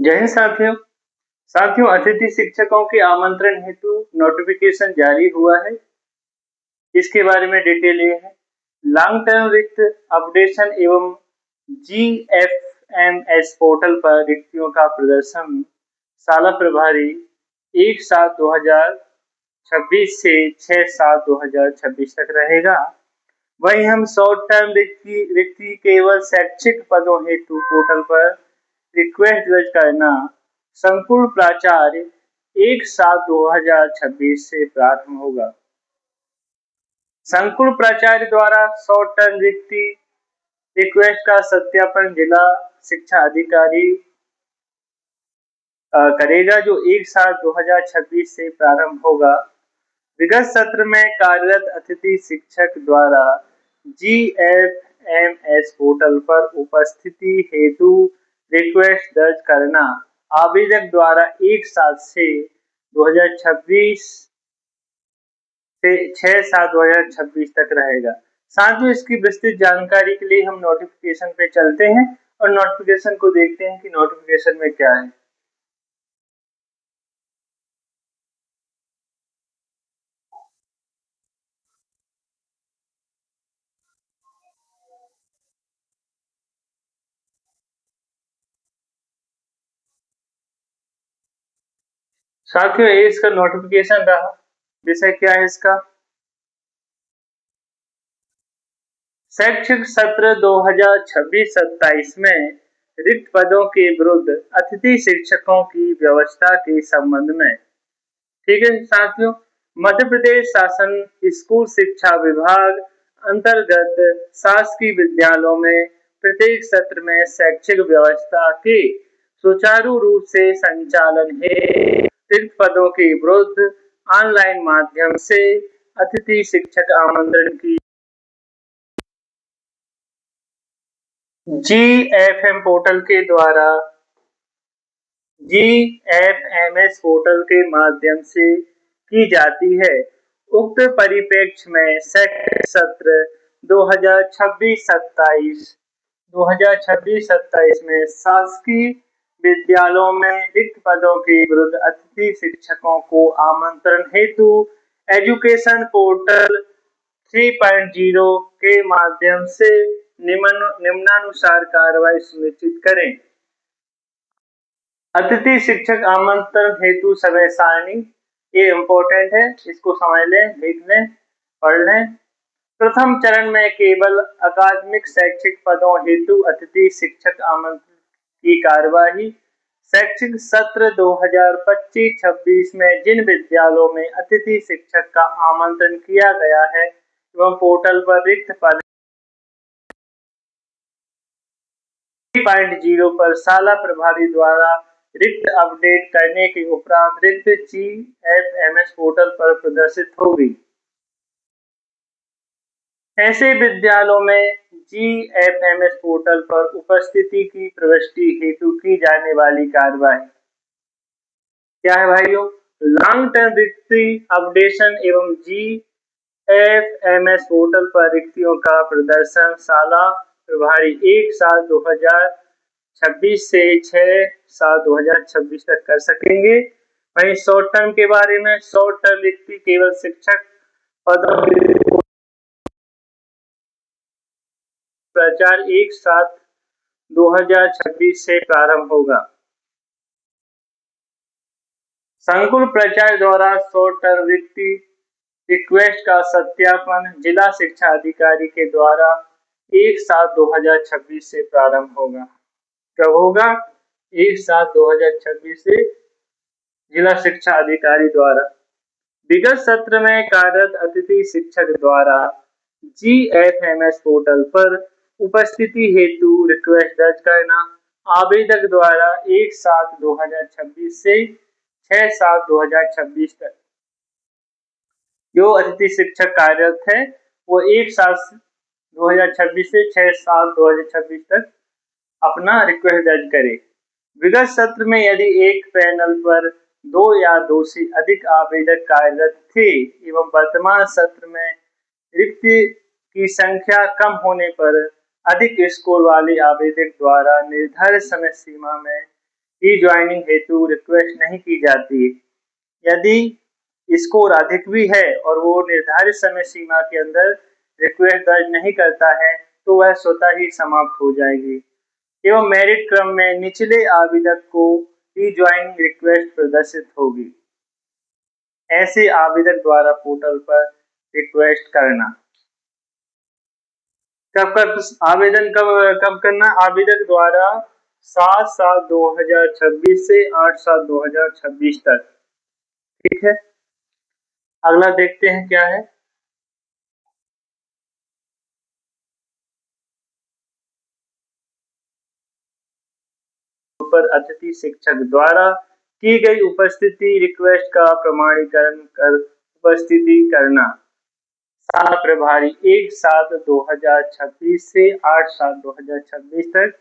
जय हिंद साथियों। अतिथि शिक्षकों के आमंत्रण हेतु नोटिफिकेशन जारी हुआ है। इसके बारे में डिटेल ये है। लॉन्ग टर्म रिक्त अपडेशन एवं GFMS पोर्टल पर रिक्तियों का प्रदर्शन साला प्रभारी 1/7/2026 से 6/7/2026 तक रहेगा। वहीं हम शॉर्ट टर्म रिक्ति केवल शैक्षिक पदों हेतु पोर्टल पर रिक्वेस्ट दर्ज करना संकुल प्राचार्य 1/7/2026 से प्रारंभ होगा। संकुल प्राचार्य द्वारा शॉर्ट टर्म रिक्ति रिक्वेस्ट का सत्यापन जिला शिक्षा अधिकारी करेगा, जो 1/7/2026 से प्रारंभ होगा। विगत सत्र में कार्यरत अतिथि शिक्षक द्वारा GFMS पोर्टल पर उपस्थिति हेतु रिक्वेस्ट दर्ज करना आवेदक द्वारा 1/7 से 2026 से 6/7/2026 तक रहेगा। साथ ही इसकी विस्तृत जानकारी के लिए हम नोटिफिकेशन पे चलते हैं और नोटिफिकेशन को देखते हैं कि नोटिफिकेशन में क्या है। साथियों, ये इसका नोटिफिकेशन रहा। विषय क्या है इसका? शैक्षिक सत्र 2026-27 में रिक्त पदों के विरुद्ध अतिथि शिक्षकों की व्यवस्था के संबंध में। ठीक है साथियों, मध्य प्रदेश शासन स्कूल शिक्षा विभाग अंतर्गत शासकीय विद्यालयों में प्रत्येक सत्र में शैक्षिक व्यवस्था के सुचारू रूप से संचालन हेतु रिक्त पदों के विरुद्ध ऑनलाइन माध्यम से अतिथि शिक्षक आमंत्रण की GFM पोर्टल के द्वारा GFMS पोर्टल के माध्यम से की जाती है। उक्त परिप्रेक्ष्य में शैक्षिक सत्र 2026-27 में शासकीय विद्यालयों में रिक्त पदों के विरुद्ध अतिथि शिक्षकों को आमंत्रण हेतु एजुकेशन पोर्टल 3.0 के माध्यम से निम्नानुसार कार्रवाई सुनिश्चित करें। अतिथि शिक्षक आमंत्रण हेतु समय सारणी, ये इम्पोर्टेंट है, इसको समझ लें, लिख लें, पढ़ लें। प्रथम चरण में केवल अकादमिक शैक्षिक पदों हेतु अतिथि शिक्षक आमंत्रण की कार्यवाही शैक्षिक सत्र 2025-26 में जिन विद्यालयों में अतिथि शिक्षक का आमंत्रण किया गया है एवं पोर्टल पर रिक्त पद 3.0 पर साला प्रभारी द्वारा रिक्त अपडेट करने के उपरांत रिक्त GFMS पोर्टल पर प्रदर्शित होगी। ऐसे विद्यालयों में GFMS पोर्टल पर उपस्थिति की प्रविष्टि हेतु की जाने वाली कार्यवाही क्या है भाइयों? लॉन्ग टर्म रिक्ति अपडेशन एवं GFMS पोर्टल पर रिक्तियों का प्रदर्शन साला प्रभारी 1/7/2026 से 6/7/2026 तक कर सकेंगे। वहीं शॉर्ट टर्म के बारे में, शॉर्ट टर्म रिक्ति केवल शिक्षक पदों प्रचार 1/7/2026 से प्रारंभ होगा। संकुल प्राचार्य द्वारा शॉर्ट टर्म रिक्ति रिक्वेस्ट का सत्यापन जिला शिक्षा अधिकारी के द्वारा 1/7/2026 से प्रारंभ होगा। कब होगा? 1/7/2026 से जिला शिक्षा अधिकारी द्वारा। विगत सत्र में कार्यरत अतिथि शिक्षक द्वारा GFMS पोर्टल पर उपस्थिति हेतु रिक्वेस्ट दर्ज करना आवेदक द्वारा 1/7/2026 से 6/7/2026 तक। जो अतिथि शिक्षक कार्यरत है वो 1/7/2026 से 6/7/2026 तक अपना रिक्वेस्ट दर्ज करे। विगत सत्र में यदि एक पैनल पर 2 या 2 से अधिक आवेदक कार्यरत थे एवं वर्तमान सत्र में रिक्त की संख्या कम होने पर अधिक स्कोर वाले आवेदक द्वारा निर्धारित समय सीमा में रीज्वाइनिंग हेतु रिक्वेस्ट नहीं की जाती। यदि स्कोर अधिक भी है और वो निर्धारित समय सीमा के अंदर रिक्वेस्ट दर्ज नहीं करता है तो वह स्वतः ही समाप्त हो जाएगी एवं मेरिट क्रम में निचले आवेदक को रीज्वाइनिंग रिक्वेस्ट प्रदर्शित होगी। ऐसे आवेदक द्वारा पोर्टल पर रिक्वेस्ट करना। आवेदन कब करना? आवेदक द्वारा 7/7/2026 से 8/7/2026 तक। ठीक है, अगला देखते हैं क्या है। पर अतिथि शिक्षक द्वारा की गई उपस्थिति रिक्वेस्ट का प्रमाणीकरण कर उपस्थिति करना। साला प्रभारी 1/7/2026 से 8/7/2026 तक।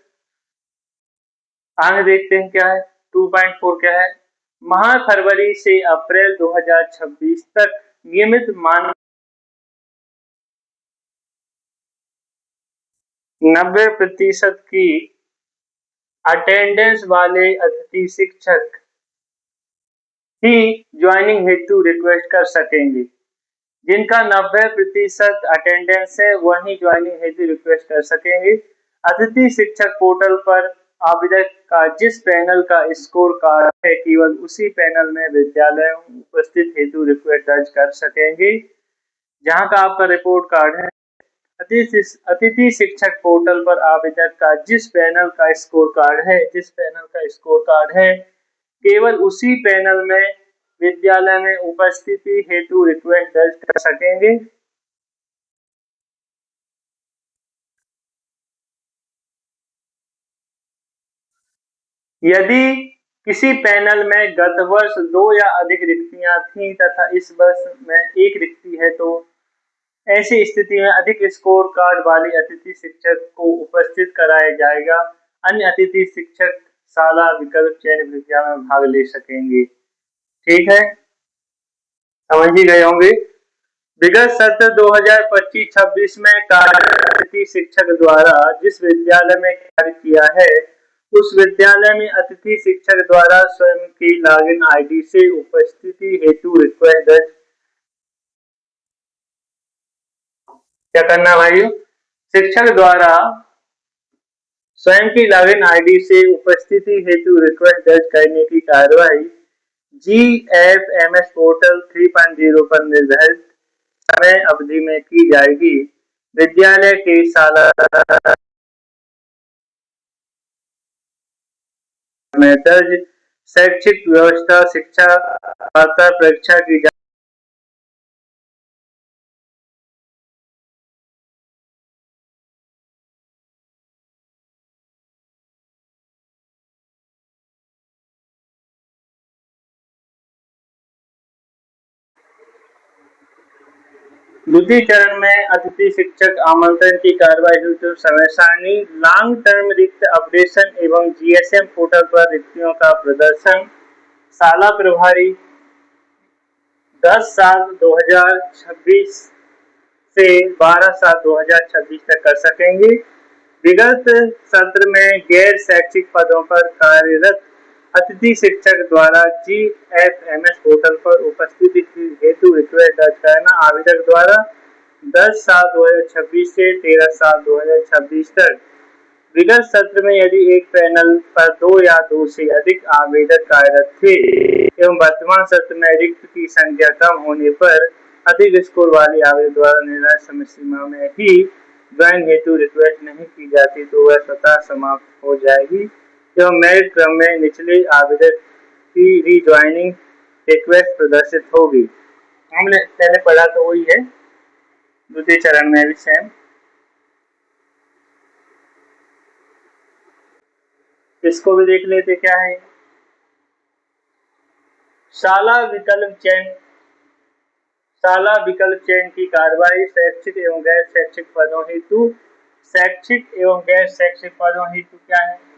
आगे देखते हैं क्या है। 2.4 क्या है? माह फरवरी से अप्रैल 2026 तक नियमित मान 90% की अटेंडेंस वाले अतिथि शिक्षक ही ज्वाइनिंग हेतु रिक्वेस्ट कर सकेंगे। जिनका 90% अटेंडेंस है वही ज्वाइनिंग हेतु रिक्वेस्ट कर सकेंगे। अतिथि शिक्षक पोर्टल पर आवेदक का जिस पैनल का स्कोर कार्ड है केवल उसी पैनल में विद्यालय उपस्थित हेतु रिक्वेस्ट दर्ज कर सकेंगे। जहां का आपका रिपोर्ट कार्ड है, अतिथि शिक्षक पोर्टल पर आवेदक का जिस पैनल का स्कोर कार्ड है केवल उसी पैनल में विद्यालय में उपस्थिति हेतु रिक्वेस्ट दर्ज कर सकेंगे। यदि किसी पैनल में गत वर्ष 2 या अधिक रिक्तियां थीं तथा इस वर्ष में एक रिक्ति है तो ऐसी स्थिति में अधिक स्कोर कार्ड वाले अतिथि शिक्षक को उपस्थित कराया जाएगा। अन्य अतिथि शिक्षक शाला विकल्प चयन प्रक्रिया में भाग ले सकेंगे। ठीक है, समझ ही गए होंगे। विगत सत्र 2025-26 में अतिथि शिक्षक द्वारा जिस विद्यालय में कार्य किया है उस विद्यालय में अतिथि शिक्षक द्वारा स्वयं की लॉगिन आईडी से उपस्थिति हेतु रिक्वेस्ट दर्ज क्या करना भाई? शिक्षक द्वारा स्वयं की लॉगिन आईडी से उपस्थिति हेतु रिक्वेस्ट दर्ज करने की कार्रवाई GFMS पोर्टल 3.0 पर निर्धारित समय अवधि में की जाएगी। विद्यालय के शाला में दर्ज शैक्षिक व्यवस्था शिक्षा वार्ता परीक्षा की द्वितीय चरण में अतिथि शिक्षक आमंत्रण की कार्रवाई हेतु समय सारणी लॉन्ग टर्म रिक्त अपडेशन एवं GSM पोर्टल पर रिक्तियों का प्रदर्शन शाला प्रभारी 10/7/2026 से 12/7/2026 तक कर सकेंगे। विगत सत्र में गैर शैक्षिक पदों पर कार्यरत अतिथि शिक्षक द्वारा GFMS पोर्टल पर उपस्थिति हेतु रिक्वेस्ट दर्ज करना। आवेदक द्वारा 10/7/2026 से 13/7/2026 तक। विगत सत्र में यदि एक पैनल पर 2 या 2 से अधिक आवेदक कार्यरत थे एवं वर्तमान सत्र में रिक्त की संख्या कम होने पर अधिक स्कोर वाले आवेदक द्वारा निर्धारित समय सीमा में ही ज्वाइन हेतु रिक्वेस्ट नहीं की जाती तो वह स्वतः समाप्त हो जाएगी एवं मेरिट क्रम में निचले आवेदक की रीज्वाइनिंग रिक्वेस्ट प्रदर्शित होगी। हमने पहले पढ़ा तो वही है, द्वितीय चरण में भी सेम। इसको भी देख लेते क्या है। शाला विकल्प चयन की कार्रवाई शैक्षिक एवं गैर शैक्षिक पदों हेतु क्या है?